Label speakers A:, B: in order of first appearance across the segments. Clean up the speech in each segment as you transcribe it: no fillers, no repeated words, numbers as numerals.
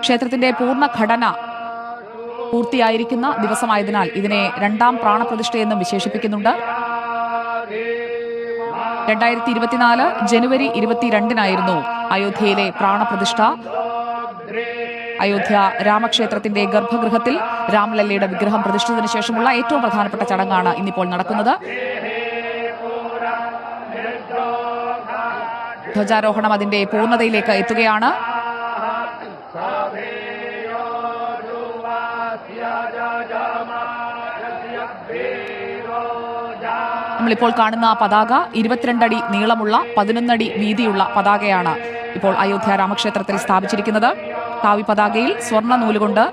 A: ക്ഷേത്രത്തിന്റെ പൂർണ്ണ ഘടന പൂർത്തിയായിരിക്കുന്ന ദിവസമായതിനാൽ ഇതിനെ രണ്ടാം പ്രാണപ്രതിഷ്ഠയെന്നും വിശേഷിപ്പിക്കുന്നുണ്ട്. 2024 ജനുവരി 22-നായിരുന്നു അയോധ്യയിലെ പ്രാണപ്രതിഷ്ഠ. അയോധ്യ രാമക്ഷേത്രത്തിന്റെ ഗർഭഗൃഹത്തിൽ രാംലല്ലയുടെ വിഗ്രഹം പ്രതിഷ്ഠിച്ചതിനു ശേഷമുള്ള ഏറ്റവും പ്രധാനപ്പെട്ട ചടങ്ങാണ് ഇന്നിപ്പോൾ നടക്കുന്നത്. ധ്വജാരോഹണം അതിന്റെ പൂർണ്ണതയിലേക്ക് എത്തുകയാണ്. നമ്മളിപ്പോൾ കാണുന്ന പതാക 22 അടി നീളമുള്ള 11 അടി വീതിയുള്ള പതാകയാണ് ഇപ്പോൾ അയോധ്യ രാമക്ഷേത്രത്തിൽ സ്ഥാപിച്ചിരിക്കുന്നത്. കാവി പതാകയിൽ സ്വർണ്ണ നൂലുകൊണ്ട്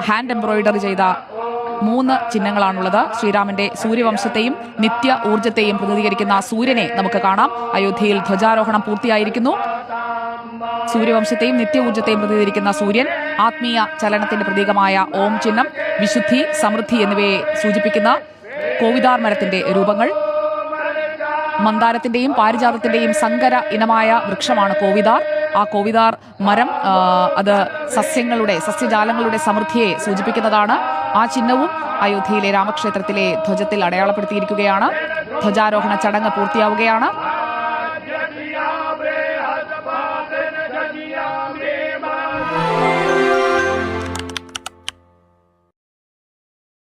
A: ഹാൻഡ് എംബ്രോയിഡറി ചെയ്ത 3 ചിഹ്നങ്ങളാണുള്ളത്. ശ്രീരാമന്റെ സൂര്യവംശത്തെയും നിത്യ ഊർജ്ജത്തെയും പ്രതിനിധീകരിക്കുന്ന സൂര്യനെ നമുക്ക് കാണാം. അയോധ്യയിൽ ധ്വജാരോഹണം പൂർത്തിയായിരിക്കുന്നു. സൂര്യവംശത്തെയും നിത്യ ഊർജ്ജത്തെയും പ്രതിനിധീകരിക്കുന്ന സൂര്യൻ, ആത്മീയ ചലനത്തിന്റെ പ്രതീകമായ ഓം ചിഹ്നം, വിശുദ്ധി, സമൃദ്ധി എന്നിവയെ സൂചിപ്പിക്കുന്ന കോവിദാർ മരത്തിന്റെ രൂപങ്ങൾ. മന്ദാരത്തിന്റെയും പാരിജാതത്തിന്റെയും സങ്കര ഇനമായ വൃക്ഷമാണ് കോവിദാർ. ആ കോവിദാർ മരം അത് സസ്യജാലങ്ങളുടെ സമൃദ്ധിയെ സൂചിപ്പിക്കുന്നതാണ്. ആ ചിഹ്നവും അയോധ്യയിലെ രാമക്ഷേത്രത്തിലെ ധ്വജത്തിൽ അടയാളപ്പെടുത്തിയിരിക്കുകയാണ്. ധ്വജാരോഹണ ചടങ്ങ് പൂർത്തിയാവുകയാണ്.